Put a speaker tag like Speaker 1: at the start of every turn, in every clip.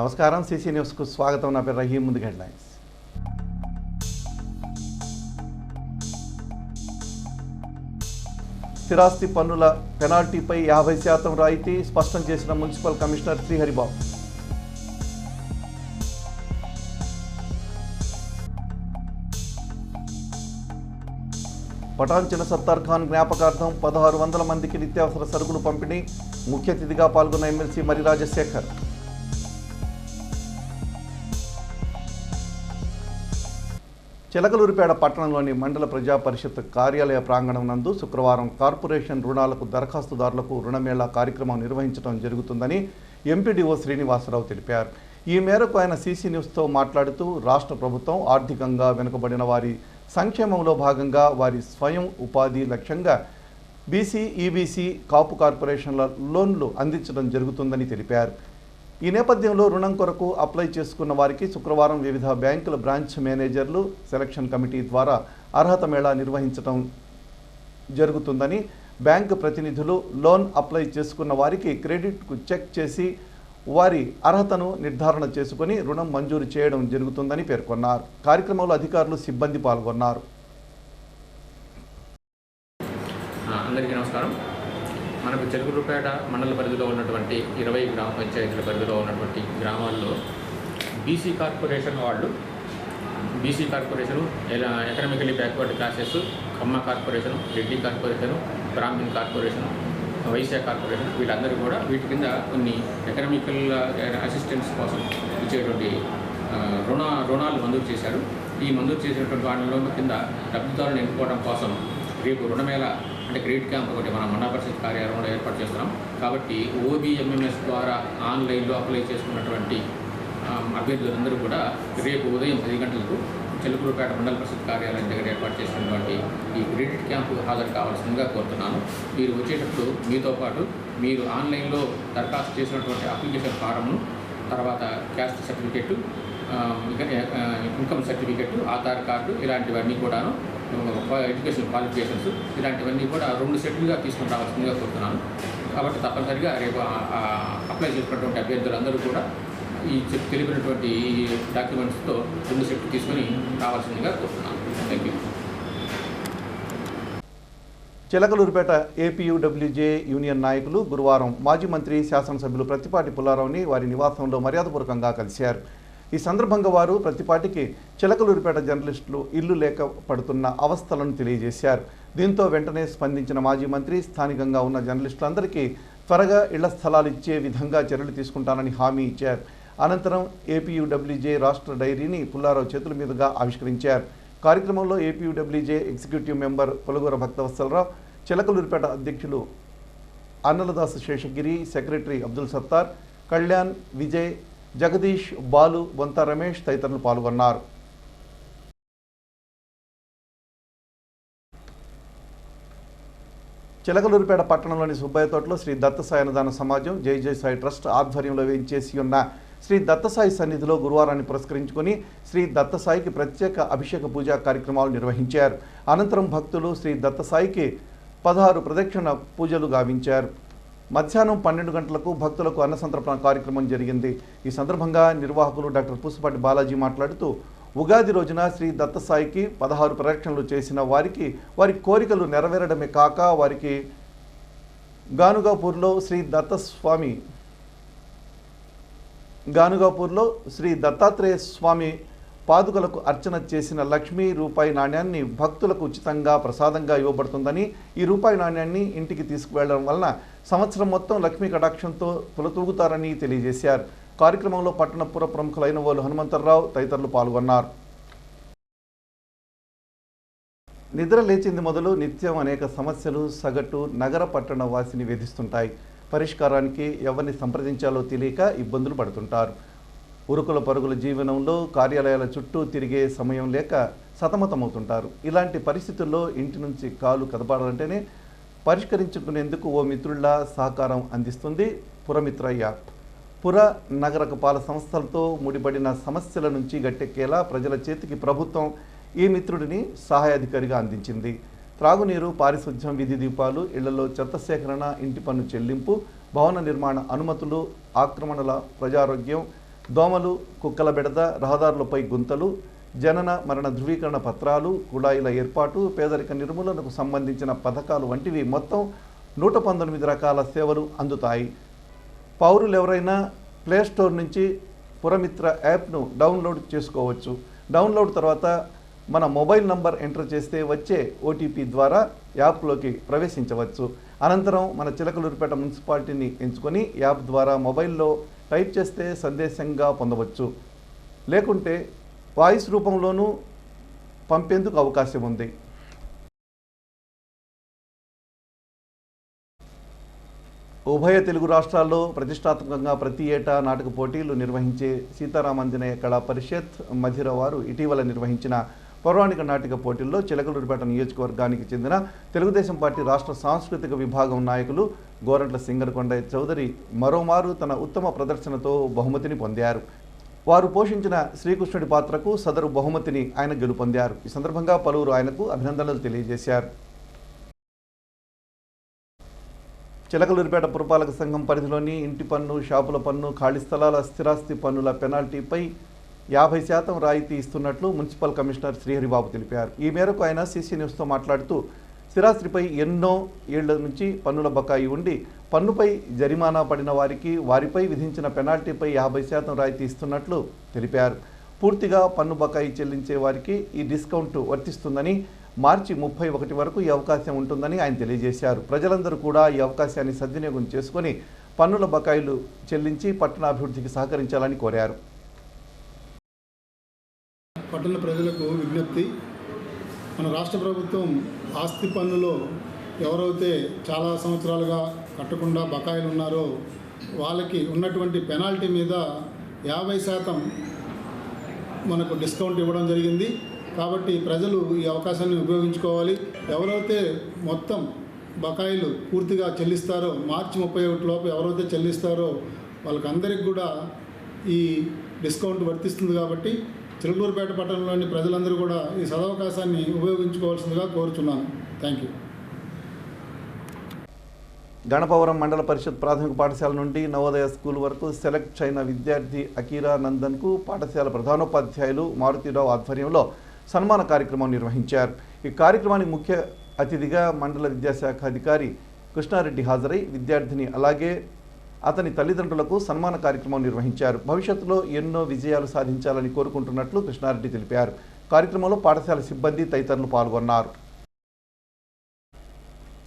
Speaker 1: నమస్కారం సిసి న్యూస్కు స్వాగతం. నా పేరు రహీం. ముందుగా హెడ్లైన్స్. స్థిరాస్తి పన్నుల పెనాల్టీపై 50% రాయితీ స్పష్టం చేసిన మున్సిపల్ కమిషనర్ శ్రీహరిబాబు. పఠాన్ చిన్న సత్తార్ ఖాన్ జ్ఞాపకార్థం 1600 మందికి నిత్యావసర సరుకులు పంపిణీ. ముఖ్య అతిథిగా పాల్గొన్న ఎమ్మెల్సీ మరి రాజశేఖర్. చిలకలూరిపేట పట్టణంలోని మండల ప్రజా పరిషత్ కార్యాలయ ప్రాంగణం నందు శుక్రవారం కార్పొరేషన్ రుణాలకు దరఖాస్తుదారులకు రుణమేళా కార్యక్రమం నిర్వహించడం జరుగుతుందని ఎంపీడీఓ శ్రీనివాసరావు తెలిపారు. ఈ మేరకు ఆయన సీసీ న్యూస్తో మాట్లాడుతూ రాష్ట్ర ప్రభుత్వం ఆర్థికంగా వెనుకబడిన వారి సంక్షేమంలో భాగంగా వారి స్వయం ఉపాధి లక్ష్యంగా బీసీ, ఈబీసీ, కాపు కార్పొరేషన్ల లోన్లు అందించడం జరుగుతుందని తెలిపారు. ఈ నేపథ్యంలో రుణం కొరకు అప్లై చేసుకున్న వారికి శుక్రవారం వివిధ బ్యాంకుల బ్రాంచ్ మేనేజర్లు సెలక్షన్ కమిటీ ద్వారా అర్హత మేళా నిర్వహించడం జరుగుతుందని, బ్యాంకు ప్రతినిధులు లోన్ అప్లై చేసుకున్న వారికి క్రెడిట్కు చెక్ చేసి వారి అర్హతను నిర్ధారణ చేసుకుని రుణం మంజూరు చేయడం జరుగుతుందని పేర్కొన్నారు. కార్యక్రమంలో అధికారులు, సిబ్బంది పాల్గొన్నారు.
Speaker 2: అందరికీ నమస్కారం. మనకు చిలకలూరిపేట మండల పరిధిలో ఉన్నటువంటి 20 గ్రామ పంచాయతీల పరిధిలో ఉన్నటువంటి గ్రామాల్లో బీసీ కార్పొరేషన్ వాళ్ళు, BC corporation, economically backward classes, Kamma corporation, Reddy corporation, Brahman corporation, Vaishya corporation, వీళ్ళందరూ కూడా వీటి కింద కొన్ని ఎకనామికల్ అసిస్టెన్స్ కోసం ఇచ్చేటువంటి రుణాలు మంజూరు చేశారు. ఈ మంజూరు చేసినటువంటి వాళ్ళ కింద లబ్ధిదారులను ఎన్నుకోవడం కోసం రేపు రుణమేళ అంటే క్రెడిట్ క్యాంప్ ఒకటి మన మండల పరిషత్ కార్యాలయంలో ఏర్పాటు చేస్తున్నాం. కాబట్టి ఓబీఎంఎంఎస్ ద్వారా ఆన్లైన్లో అప్లై చేసుకున్నటువంటి అభ్యర్థులందరూ కూడా రేపు ఉదయం 10 గంటలకు చిలకలూరిపేట మండల పరిషత్ కార్యాలయం దగ్గర ఏర్పాటు చేసినటువంటి ఈ క్రెడిట్ క్యాంపు హాజరు కావాల్సిందిగా కోరుతున్నాను. మీరు వచ్చేటప్పుడు మీతో పాటు మీరు ఆన్లైన్లో దరఖాస్తు చేసినటువంటి అప్లికేషన్ ఫారంను, తర్వాత caste certificate, income certificate, Aadhaar card, ఇలాంటివన్నీ కూడాను, ఎడ్యుకేషన్ క్వాలిఫికేషన్స్, ఇలాంటివన్నీ కూడా 2 సెట్లుగా తీసుకుని రావాల్సిందిగా కోరుతున్నాను. కాబట్టి తప్పనిసరిగా రేపు అప్లై చేసుకున్నటువంటి అభ్యర్థులందరూ కూడా ఈ తెలిపినటువంటి ఈ డాక్యుమెంట్స్తో 2 సెట్లు తీసుకొని రావాల్సిందిగా కోరుతున్నాను. Thank you.
Speaker 1: Chilakaluripet APUWJ union నాయకులు గురువారం మాజీ మంత్రి, శాసనసభ్యులు ప్రత్తిపాటి పుల్లారావుని వారి నివాసంలో మర్యాదపూర్వకంగా కలిశారు. ఈ సందర్భంగా వారు ప్రత్తిపాటికి చిలకలూరిపేట జర్నలిస్టులు ఇల్లు లేక పడుతున్న అవస్థలను తెలియజేశారు. దీంతో వెంటనే స్పందించిన మాజీ మంత్రి స్థానికంగా ఉన్న జర్నలిస్టులందరికీ త్వరగా ఇళ్ల స్థలాలు ఇచ్చే విధంగా చర్యలు తీసుకుంటానని హామీ ఇచ్చారు. అనంతరం ఏపీయూడబ్ల్యూజే రాష్ట్ర డైరీని పుల్లారావు చేతుల మీదుగా ఆవిష్కరించారు. కార్యక్రమంలో APUWJ executive member పులగూర Bhaktavatsalarao, Chilakaluripet అధ్యక్షులు అన్నలదాసు శేషగిరి, సెక్రటరీ అబ్దుల్ సత్తార్, కళ్యాణ్, విజయ్, జగదీష్, బాలు, బొంత రమేష్ తదితరులు పాల్గొన్నారు. చిలకలూరిపేట పట్టణంలోని సుబ్బయ్య తోటలో శ్రీ దత్తసాయి అన్నదాన సమాజం, జై జై సాయి ట్రస్ట్ ఆధ్వర్యంలో వేయించేసి ఉన్న శ్రీ దత్తసాయి సన్నిధిలో గురువారాన్ని పురస్కరించుకొని శ్రీ దత్తసాయికి ప్రత్యేక అభిషేక పూజా కార్యక్రమాలు నిర్వహించారు. అనంతరం భక్తులు శ్రీ దత్తసాయికి 16 ప్రదక్షిణ పూజలు గావించారు. మధ్యాహ్నం 12 గంటలకు భక్తులకు అన్నసంతర్పణ కార్యక్రమం జరిగింది. ఈ సందర్భంగా నిర్వాహకులు డాక్టర్ పూసపాటి బాలాజీ మాట్లాడుతూ, ఉగాది రోజున శ్రీ దత్తసాయికి 16 ప్రదక్షిణలు చేసిన వారికి వారి కోరికలు నెరవేరడమే కాక వారికి గానుగాపూర్లో శ్రీ దత్తాత్రేయ స్వామి పాదుకలకు అర్చన చేసిన లక్ష్మీ రూపాయి నాణ్యాన్ని భక్తులకు ఉచితంగా ప్రసాదంగా ఇవ్వబడుతుందని, ఈ రూపాయి నాణ్యాన్ని ఇంటికి తీసుకువెళ్లడం వలన సంవత్సరం మొత్తం లక్ష్మీ కటాక్షంతో పులతూగుతారని తెలియజేశారు. కార్యక్రమంలో పట్టణపుర ప్రముఖులైన వోలు హనుమంతరావు తదితరులు పాల్గొన్నారు. నిద్ర లేచింది మొదలు నిత్యం అనేక సమస్యలు సగటు నగర పట్టణ వాసిని వేధిస్తుంటాయి. పరిష్కారానికి ఎవరిని సంప్రదించాలో తెలియక ఇబ్బందులు పడుతుంటారు. ఉరుకుల పరుగుల జీవనంలో కార్యాలయాల చుట్టూ తిరిగే సమయం లేక సతమతమవుతుంటారు. ఇలాంటి పరిస్థితుల్లో ఇంటి నుంచి కాలు కదపాలంటేనే పరిష్కరించుకునేందుకు ఓ మిత్రుల్లా సహకారం అందిస్తుంది పురమిత్ర యాప్. పుర నగరక పాల సంస్థలతో ముడిపడిన సమస్యల నుంచి గట్టెక్కేలా ప్రజల చేతికి ప్రభుత్వం ఈ మిత్రుడిని సహాయాధికారిగా అందించింది. త్రాగునీరు, పారిశుధ్యం, వీధి దీపాలు, ఇళ్లలో చెత్త సేకరణ, ఇంటి పన్ను చెల్లింపు, భవన నిర్మాణ అనుమతులు, ఆక్రమణల, ప్రజారోగ్యం, దోమలు, కుక్కల బెడద, రహదారులపై గుంతలు, జనన మరణ ధృవీకరణ పత్రాలు, కుళాయిల ఏర్పాటు, పేదరిక నిర్మూలనకు సంబంధించిన పథకాలు వంటివి మొత్తం 119 రకాల సేవలు అందుతాయి. పౌరులు ఎవరైనా ప్లేస్టోర్ నుంచి పురమిత్ర యాప్ను డౌన్లోడ్ చేసుకోవచ్చు. డౌన్లోడ్ తర్వాత మన మొబైల్ నంబర్ ఎంటర్ చేస్తే వచ్చే ఓటీపీ ద్వారా యాప్లోకి ప్రవేశించవచ్చు. అనంతరం మన చిలకలూరిపేట మున్సిపాలిటీని ఎంచుకొని యాప్ ద్వారా మొబైల్లో టైప్ చేస్తే సందేశంగా పొందవచ్చు. లేకుంటే వాయిస్ రూపంలోనూ పంపేందుకు అవకాశం ఉంది. ఉభయ తెలుగు రాష్ట్రాల్లో ప్రతిష్టాత్మకంగా ప్రతి ఏటా నాటక పోటీలు నిర్వహించే సీతారామాంజనేయ కళా పరిషత్ మధిర వారు ఇటీవల నిర్వహించిన పౌరాణిక నాటిక పోటీల్లో చిలకలూరిపేట నియోజకవర్గానికి చెందిన తెలుగుదేశం పార్టీ రాష్ట్ర సాంస్కృతిక విభాగం నాయకులు గోరంట్ల సింగరకొండయ్య చౌదరి మరోమారు తన ఉత్తమ ప్రదర్శనతో బహుమతిని పొందారు. వారు పోషించిన శ్రీకృష్ణుడి పాత్రకు సదరు బహుమతిని ఆయన గెలుపొందారు. ఈ సందర్భంగా పలువురు ఆయనకు అభినందనలు తెలియజేశారు. చిలకలూరిపేట పురపాలక సంఘం పరిధిలోని ఇంటి పన్ను, షాపుల పన్ను, ఖాళీ స్థలాల స్థిరాస్తి పన్నుల పెనాల్టీపై 50% రాయితీ ఇస్తున్నట్లు మున్సిపల్ కమిషనర్ శ్రీహరిబాబు తెలిపారు. ఈ మేరకు ఆయన సీసీ న్యూస్తో మాట్లాడుతూ స్థిరాస్తిపై ఎన్నో ఏళ్ల నుంచి పన్నుల బకాయి ఉండి పన్నుపై జరిమానా పడిన వారిపై విధించిన పెనాల్టీపై 50% రాయితీ ఇస్తున్నట్లు తెలిపారు. పూర్తిగా పన్ను బకాయి చెల్లించే వారికి ఈ డిస్కౌంట్ వర్తిస్తుందని, మార్చి 31 వరకు ఈ అవకాశం ఉంటుందని ఆయన తెలియజేశారు. ప్రజలందరూ కూడా ఈ అవకాశాన్ని సద్వినియోగం చేసుకొని పన్నుల బకాయిలు చెల్లించి పట్టణాభివృద్ధికి సహకరించాలని కోరారు.
Speaker 3: పట్టణ ప్రజలకు విజ్ఞప్తి, మన రాష్ట్ర ప్రభుత్వం ఆస్తి పన్నులో ఎవరైతే చాలా సంవత్సరాలుగా కట్టకుండా బకాయిలు ఉన్నారో వాళ్ళకి ఉన్నటువంటి పెనాల్టీ మీద 50% మనకు డిస్కౌంట్ ఇవ్వడం జరిగింది. కాబట్టి ప్రజలు ఈ అవకాశాన్ని ఉపయోగించుకోవాలి. ఎవరైతే మొత్తం బకాయిలు పూర్తిగా చెల్లిస్తారో, మార్చి 31 లోపు ఎవరైతే చెల్లిస్తారో వాళ్ళకందరికీ కూడా ఈ డిస్కౌంట్ వర్తిస్తుంది. కాబట్టి చిలకలూరిపేట పట్టణంలోని ప్రజలందరూ కూడా ఈ సదవకాశాన్ని ఉపయోగించుకోవాల్సిందిగా కోరుచున్నాను. Thank you.
Speaker 1: గణపవరం మండల పరిషత్ ప్రాథమిక పాఠశాల నుండి నవోదయ స్కూల్ వరకు సెలెక్ట్ అయిన విద్యార్థి అకీరా నందన్కు పాఠశాల ప్రధానోపాధ్యాయులు మారుతిరావు ఆధ్వర్యంలో సన్మాన కార్యక్రమం నిర్వహించారు. ఈ కార్యక్రమానికి ముఖ్య అతిథిగా మండల విద్యాశాఖ అధికారి కృష్ణారెడ్డి హాజరై విద్యార్థిని అలాగే అతని తల్లిదండ్రులకు సన్మాన కార్యక్రమం నిర్వహించారు. భవిష్యత్తులో ఎన్నో విజయాలు సాధించాలని కోరుకుంటున్నట్లు కృష్ణారెడ్డి తెలిపారు. కార్యక్రమంలో పాఠశాల సిబ్బంది తదితరులు పాల్గొన్నారు.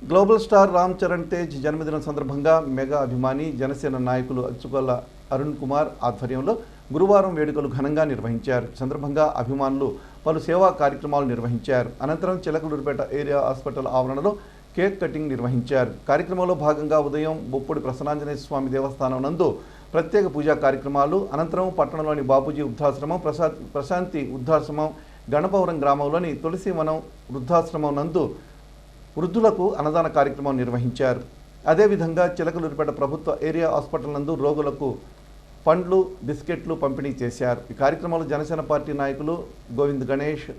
Speaker 1: గ్లోబల్ స్టార్ రామ్ చరణ్ తేజ్ జన్మదినం సందర్భంగా మెగా అభిమాని జనసేన నాయకులు అచ్చుకొల్ల అరుణ్ కుమార్ ఆధ్వర్యంలో గురువారం వేడుకలు ఘనంగా నిర్వహించారు. ఈ సందర్భంగా అభిమానులు పలు సేవా కార్యక్రమాలు నిర్వహించారు. అనంతరం చిలకలూరిపేట ఏరియా హాస్పిటల్ ఆవరణలో కేక్ కటింగ్ నిర్వహించారు. కార్యక్రమంలో భాగంగా ఉదయం బొప్పుడి ప్రసన్నాంజనేయ స్వామి దేవస్థానం నందు ప్రత్యేక పూజా కార్యక్రమాలు, అనంతరం పట్టణంలోని బాపూజీ వృద్ధాశ్రమం, ప్రశాంతి వృద్ధాశ్రమం, గణపవరం గ్రామంలోని తులసివనం వృద్ధాశ్రమం నందు వృద్ధులకు అన్నదాన కార్యక్రమం నిర్వహించారు. అదేవిధంగా చిలకలూరిపేట ప్రభుత్వ ఏరియా హాస్పిటల్ నందు రోగులకు పండ్లు, బిస్కెట్లు పంపిణీ చేశారు. ఈ కార్యక్రమంలో జనసేన పార్టీ నాయకులు గోవింద్ గణేష్,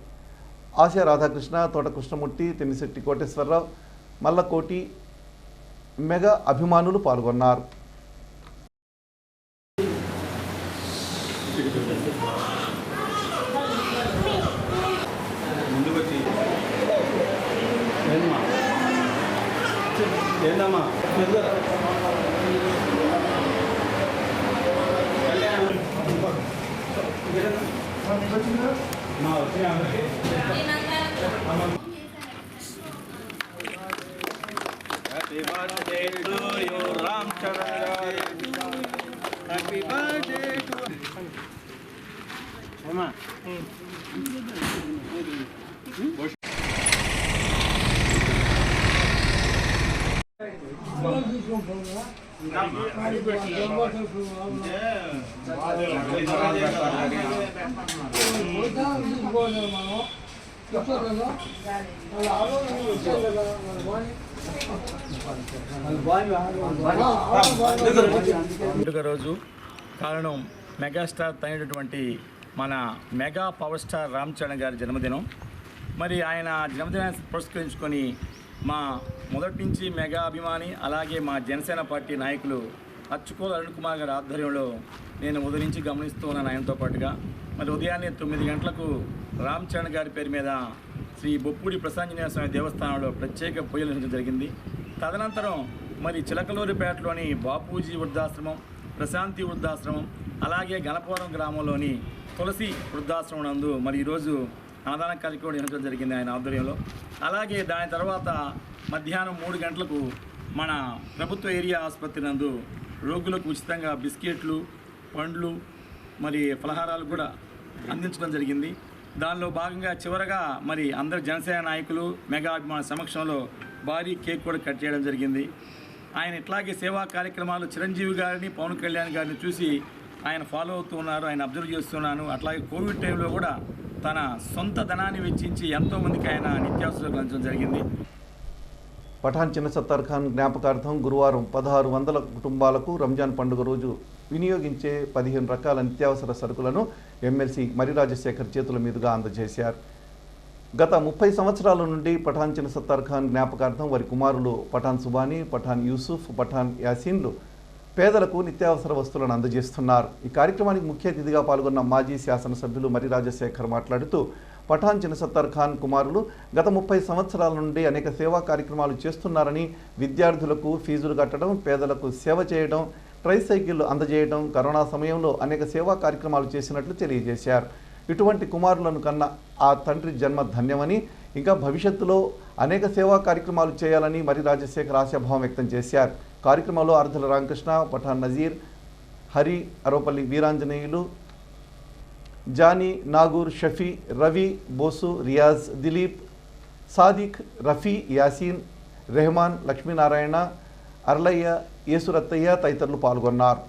Speaker 1: ఆశా రాధాకృష్ణ, తోట కృష్ణమూర్తి, తెన్నిశెట్టి కోటేశ్వరరావు, మల్లకోటి మెగా అభిమానులు పాల్గొన్నారు.
Speaker 4: Happy birthday to you, Ram Charan. Happy birthday to Emma.
Speaker 5: పండుగ రోజు కారణం మెగాస్టార్ అయినటువంటి మన mega power star Ram Charan గారి జన్మదినం. మరి ఆయన జన్మదినాన్ని పురస్కరించుకొని మా మొదటి నుంచి మెగా అభిమాని అలాగే మా జనసేన పార్టీ నాయకులు అచ్చుకోల అరుణ్ కుమార్ గారి ఆధ్వర్యంలో నేను ఉదయం నుంచి గమనిస్తూ ఉన్నాను. ఆయనతో పాటుగా మరి ఉదయాన్నే 9 గంటలకు రామ్ చరణ్ గారి పేరు మీద శ్రీ బొప్పూడి ప్రశాంజనేయ స్వామి దేవస్థానంలో ప్రత్యేక పూజలు నిర్వహించడం జరిగింది. తదనంతరం మరి చిలకలూరిపేటలోని బాపూజీ వృద్ధాశ్రమం, ప్రశాంతి వృద్ధాశ్రమం, అలాగే గణపురం గ్రామంలోని తులసి వృద్ధాశ్రమం నందు మరి ఈరోజు అన్నదాన కార్యక్రమం నిర్వహించడం జరిగింది ఆయన ఆధ్వర్యంలో. అలాగే దాని తర్వాత మధ్యాహ్నం 3 గంటలకు మన ప్రభుత్వ ఏరియా ఆసుపత్రి నందు రోగులకు ఉచితంగా బిస్కెట్లు, పండ్లు, మరి ఫలహారాలు కూడా అందించడం జరిగింది. దానిలో భాగంగా చివరగా మరి అందరు జనసేన నాయకులు మెగా అభిమాన సమక్షంలో భారీ కేక్ కూడా కట్ చేయడం జరిగింది. ఆయన ఇట్లాగే సేవా కార్యక్రమాలు చిరంజీవి గారిని, పవన్ కళ్యాణ్ గారిని చూసి ఆయన ఫాలో అవుతూ ఉన్నారు, ఆయన అబ్జర్వ్ చేస్తున్నాను. అట్లాగే కోవిడ్ టైంలో కూడా తన సొంత ధనాన్ని వెచ్చించి ఎంతోమందికి ఆయన నిత్యావసరాలు అందించడం జరిగింది.
Speaker 1: పఠాన్ చిన్న సత్తార్ ఖాన్ జ్ఞాపకార్థం గురువారం 1600 కుటుంబాలకు రంజాన్ పండుగ రోజు వినియోగించే 15 రకాల నిత్యావసర సరుకులను ఎమ్మెల్సీ మరి రాజశేఖర్ చేతుల మీదుగా అందజేశారు. గత 30 సంవత్సరాల నుండి పఠాన్ చిన్న సత్తార్ ఖాన్ జ్ఞాపకార్థం వారి కుమారులు పఠాన్ సుబానీ, పఠాన్ యూసుఫ్, పఠాన్ యాసీన్లు పేదలకు నిత్యావసర వస్తువులను అందజేస్తున్నారు. ఈ కార్యక్రమానికి ముఖ్య అతిథిగా పాల్గొన్న మాజీ శాసనసభ్యులు మరి రాజశేఖర్ మాట్లాడుతూ పఠాన్ చిన్న సత్తార్ ఖాన్ కుమారులు గత 30 సంవత్సరాల నుండి అనేక సేవా కార్యక్రమాలు చేస్తున్నారని, విద్యార్థులకు ఫీజులు కట్టడం, పేదలకు సేవ చేయడం, ట్రైసైకిళ్లు అందజేయడం, కరోనా సమయంలో అనేక సేవా కార్యక్రమాలు చేసినట్లు తెలియజేశారు. ఇటువంటి కుమారులను కన్న ఆ తండ్రి జన్మ ధన్యమని, ఇంకా భవిష్యత్తులో అనేక సేవా కార్యక్రమాలు చేయాలని మరి రాజశేఖర్ ఆశాభావం వ్యక్తం చేశారు. కార్యక్రమంలో అర్ధల రామకృష్ణ, పఠాన్ నజీర్, హరి, అరోపల్లి వీరాంజనేయులు, జానీ, నాగూర్, షఫీ, రవి, బోసు, రియాజ్, దిలీప్, సాదిక్, రఫీ, యాసీన్, రెహమాన్, లక్ష్మీనారాయణ, అర్లయ్య, యేసురత్తయ్య తదితరులు పాల్గొన్నారు.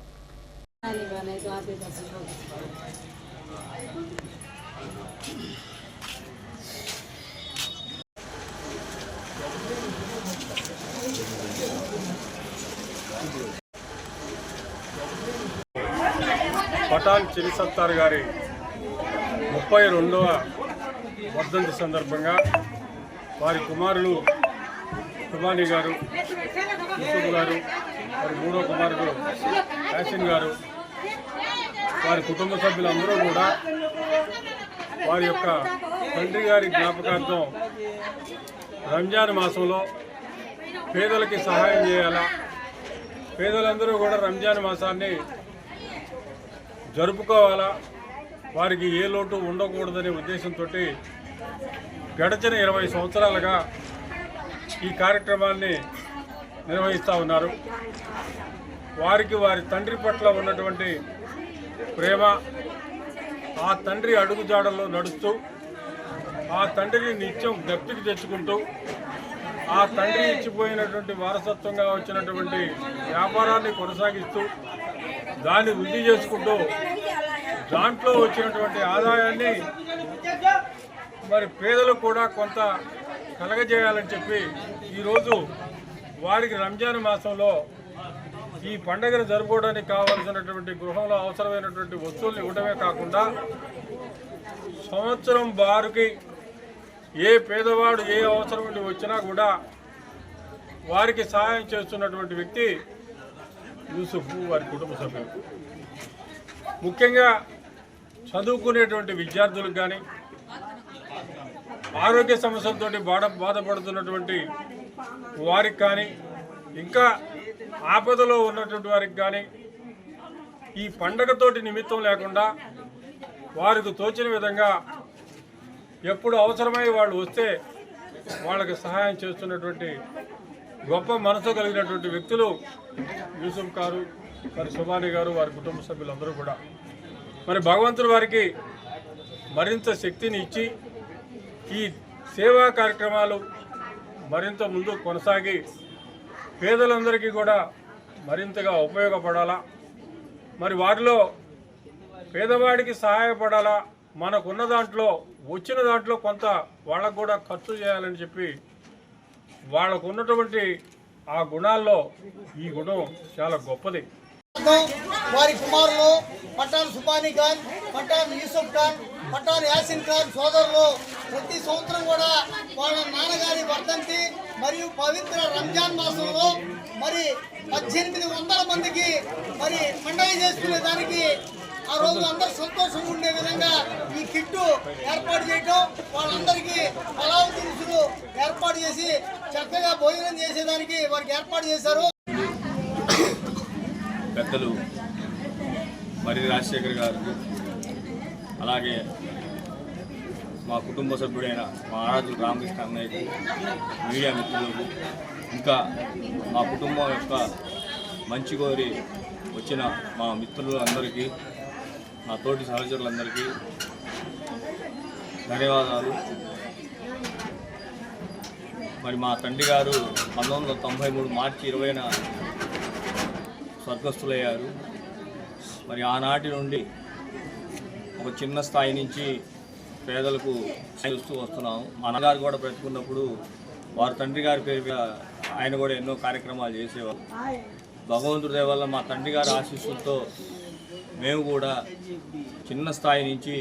Speaker 6: పఠాన్ చిన్న సత్తార్ గారి 32వ వర్ధంతి సందర్భంగా వారి కుమారులు సుబానీ గారు, యూసుఫ్ గారు, వారి 3వ కుమారుడు యాసిన్ గారు, వారి కుటుంబ సభ్యులందరూ కూడా వారి యొక్క తండ్రి గారి జ్ఞాపకార్థం రంజాన్ మాసంలో పేదలకి సహాయం చేయాలా, పేదలందరూ కూడా రంజాన్ మాసాన్ని జరుపుకోవాలా, వారికి ఏ లోటు ఉండకూడదనే ఉద్దేశంతో గడిచిన 20 సంవత్సరాలుగా ఈ కార్యక్రమాన్ని నిర్వహిస్తూ ఉన్నారు. వారికి వారి తండ్రి పట్ల ఉన్నటువంటి ప్రేమ, ఆ తండ్రి అడుగుజాడల్లో నడుస్తూ, ఆ తండ్రిని నిత్యం జ్ఞప్తికి తెచ్చుకుంటూ, ఆ తండ్రి ఇచ్చిపోయినటువంటి వారసత్వంగా వచ్చినటువంటి వ్యాపారాన్ని కొనసాగిస్తూ, దాన్ని వృద్ధి చేసుకుంటూ, దాంట్లో వచ్చినటువంటి ఆదాయాన్ని మరి పేదలకు కూడా కొంత కలగజేయాలని చెప్పి ఈరోజు వారికి రంజాన్ మాసంలో ఈ పండుగను జరుపుకోవడానికి కావాల్సినటువంటి గృహంలో అవసరమైనటువంటి వస్తువులు ఇవ్వడమే కాకుండా సంవత్సరం బారుకి ఏ పేదవాడు ఏ అవసరం ఉండి వచ్చినా కూడా వారికి సహాయం చేస్తున్నటువంటి వ్యక్తి యూసుఫ్, వారి కుటుంబ సభ్యులు. ముఖ్యంగా చదువుకునేటువంటి విద్యార్థులకు కానీ, ఆరోగ్య సమస్యలతో బాధపడుతున్నటువంటి వారికి కానీ, ఇంకా ఆపదలో ఉన్నటువంటి వారికి కానీ ఈ పండగతోటి నిమిత్తం లేకుండా వారికి తోచిన విధంగా ఎప్పుడు అవసరమై వాళ్ళు వస్తే వాళ్ళకి సహాయం చేస్తున్నటువంటి గొప్ప మనసు కలిగినటువంటి వ్యక్తులు యూసుఫ్ గారు, మరి సుబానీ గారు, వారి కుటుంబ సభ్యులందరూ కూడా. మరి భగవంతుడు వారికి మరింత శక్తిని ఇచ్చి ఈ సేవా కార్యక్రమాలు మరింత ముందు కొనసాగి పేదలందరికీ కూడా మరింతగా ఉపయోగపడాలా, మరి వారిలో పేదవాడికి సహాయపడాలా, మనకున్న దాంట్లో వచ్చిన దాంట్లో కొంత వాళ్ళకు కూడా ఖర్చు చేయాలని చెప్పి వాళ్ళకు ఉన్నటువంటి ఆ గుణాల్లో ఈ గుణం చాలా గొప్పది.
Speaker 7: వారి కుమారులు పఠాన్ సుబానీ ఖాన్, పఠాన్ యూసుఫ్ ఖాన్, పట్టాలి యాసిన్ ఖాన్ సోదరులు ప్రతి సంవత్సరం కూడా వాళ్ళ నాన్నగారి వర్ధంతి మరియు పవిత్ర రంజాన్ మాసంలో మరి 1800 మందికి మరి పండుగ చేసుకునే దానికి ఆ రోజు అందరూ సంతోషంగా ఉండే విధంగా ఈ కిట్టు ఏర్పాటు చేయటం, వాళ్ళందరికీ పలావ్ దినుసులు ఏర్పాటు చేసి చక్కగా భోజనం చేసేదానికి వారికి ఏర్పాటు చేశారు.
Speaker 5: పెద్దలు మరి రాజశేఖర్ గారు, అలాగే మా కుటుంబ సభ్యుడైన మా ఆరాధులు రామకృష్ణ అన్నయ్యకి, మీడియా మిత్రులకు, ఇంకా మా కుటుంబం యొక్క మంచి కోరి వచ్చిన మా మిత్రులందరికీ, నా తోటి సహచరులందరికీ ధన్యవాదాలు. మరి మా తండ్రి గారు 1993 మార్చి 20న స్వర్గస్థులయ్యారు. మరి ఆనాటి నుండి ఒక చిన్న స్థాయి నుంచి పేదలకు చూస్తూ వస్తున్నాం. మా నాన్నగారు కూడా బ్రతుకున్నప్పుడు వారి తండ్రి గారి పేరు మీద ఆయన కూడా ఎన్నో కార్యక్రమాలు చేసేవారు. భగవంతుడి దయ వల్ల మా తండ్రి గారి ఆశీస్సులతో మేము కూడా చిన్న స్థాయి నుంచి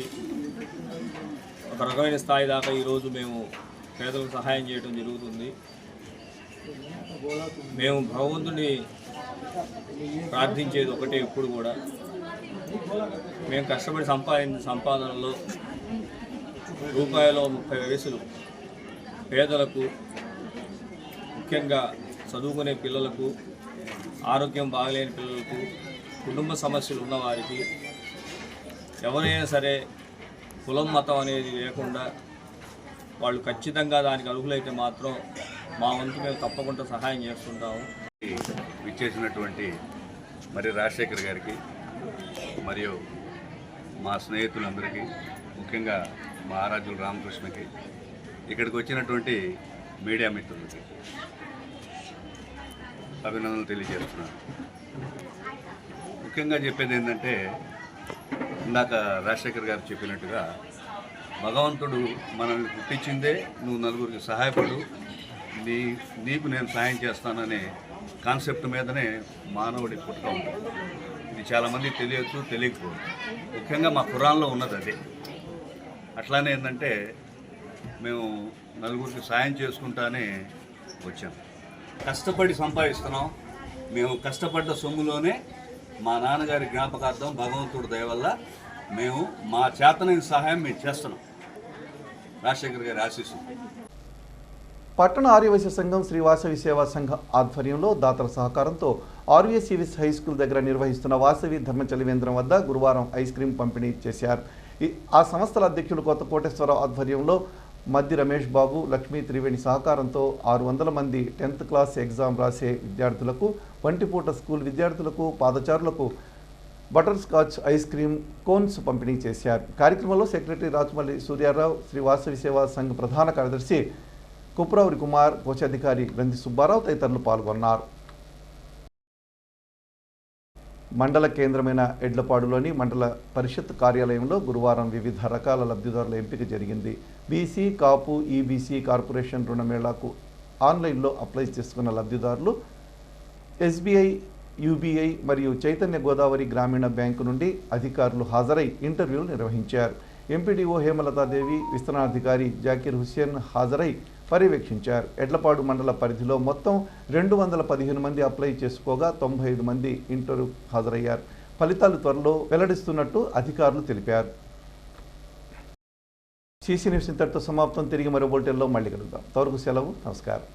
Speaker 5: ఒక రకమైన స్థాయి దాకా ఈరోజు మేము పేదలకు సహాయం చేయడం జరుగుతుంది. మేము భగవంతుడిని ప్రార్థించేది ఒకటే ఎప్పుడు కూడా, మేము కష్టపడి సంపాదించిన సంపాదనలో రూపాయలో 30 పైసలు పేదలకు, ముఖ్యంగా చదువుకునే పిల్లలకు, ఆరోగ్యం బాగలేని పిల్లలకు, కుటుంబ సమస్యలు ఉన్నవారికి, ఎవరైనా సరే కులం మతం అనేది లేకుండా వాళ్ళు ఖచ్చితంగా దానికి అర్హులైతే మాత్రం మా వంతు మేము తప్పకుండా సహాయం చేస్తుంటాము.
Speaker 8: విచ్చేసినటువంటి మరి రాజశేఖర్ గారికి మరియు మా స్నేహితులందరికీ, ముఖ్యంగా మా ఆరాధ్యులు రామకృష్ణకి, ఇక్కడికి వచ్చినటువంటి మీడియా మిత్రులకి అభినందనలు తెలియజేస్తున్నాను. ముఖ్యంగా చెప్పేది ఏంటంటే, ఇందాక రాజశేఖర్ గారు చెప్పినట్టుగా భగవంతుడు మనల్ని పుట్టించిందే నువ్వు నలుగురికి సహాయపడు, నీకు నేను సహాయం చేస్తాననే కాన్సెప్ట్ మీదనే మానవుడి పుట్టుక ఉంటుంది. ఇది చాలామంది తెలియచ్చు, తెలియకపోదు. ముఖ్యంగా మా ఖురాన్లో ఉన్నది అదే. అట్లానే ఏంటంటే మేము నలుగురికి సాయం చేసుకుంటానే వచ్చాం. కష్టపడి సంపాదిస్తున్నాం. మేము కష్టపడ్డ సొమ్ములోనే మా నాన్నగారి జ్ఞాపకార్థం భగవంతుడి దయ వల్ల మేము మా చేతనైన సహాయం మేము చేస్తున్నాం. రాజశేఖర్ గారి ఆశీస్సు.
Speaker 1: పట్టణ ఆర్యవైశ్య సంఘం శ్రీ వాసవి సేవా సంఘ ఆధ్వర్యంలో దాతల సహకారంతో ఆర్వీఎస్ఈవిస్ హై స్కూల్ దగ్గర నిర్వహిస్తున్న వాసవి ధర్మ చలివేంద్రం వద్ద గురువారం ఐస్ క్రీం పంపిణీ చేశారు. ఆ సంస్థల అధ్యక్షులు కొత్త కోటేశ్వరరావు ఆధ్వర్యంలో మద్ది రమేష్ బాబు, లక్ష్మీ త్రివేణి సహకారంతో 600 మంది 10th క్లాస్ ఎగ్జామ్ రాసే విద్యార్థులకు, వంటిపూట స్కూల్ విద్యార్థులకు, పాదచారులకు butterscotch ice cream cones పంపిణీ చేశారు. కార్యక్రమంలో సెక్రటరీ రాజమల్లి సూర్యారావు, శ్రీ వాసవి సేవా సంఘ ప్రధాన కార్యదర్శి కుప్రావురి కుమార్, కోశాధికారి గ్రంథి సుబ్బారావు తదితరులు పాల్గొన్నారు. మండల కేంద్రమైన ఎడ్లపాడులోని మండల పరిషత్ కార్యాలయంలో గురువారం వివిధ రకాల లబ్ధిదారుల ఎంపిక జరిగింది. బీసీ, కాపు, ఈబీసీ కార్పొరేషన్ రుణమేళాకు ఆన్లైన్లో అప్లై చేసుకున్న లబ్ధిదారులు ఎస్బీఐ, యూబీఐ మరియు చైతన్య గోదావరి గ్రామీణ బ్యాంకు నుండి అధికారులు హాజరై ఇంటర్వ్యూలు నిర్వహించారు. ఎంపీడీఓ హేమలతాదేవి, విస్తరణాధికారి జాకీర్ హుస్సేన్ హాజరై పర్యవేక్షించారు. ఎడ్లపాడు మండల పరిధిలో మొత్తం 215 మంది అప్లై చేసుకోగా 95 మంది ఇంటర్వ్యూ హాజరయ్యారు. ఫలితాలు త్వరలో వెల్లడిస్తున్నట్టు అధికారులు తెలిపారు. సీసీ న్యూస్ ఇంతటితో సమాప్తం. తిరిగి మరో బులెటిన్లో మళ్ళీ కలుద్దాం. అంతవరకు సెలవు. నమస్కారం.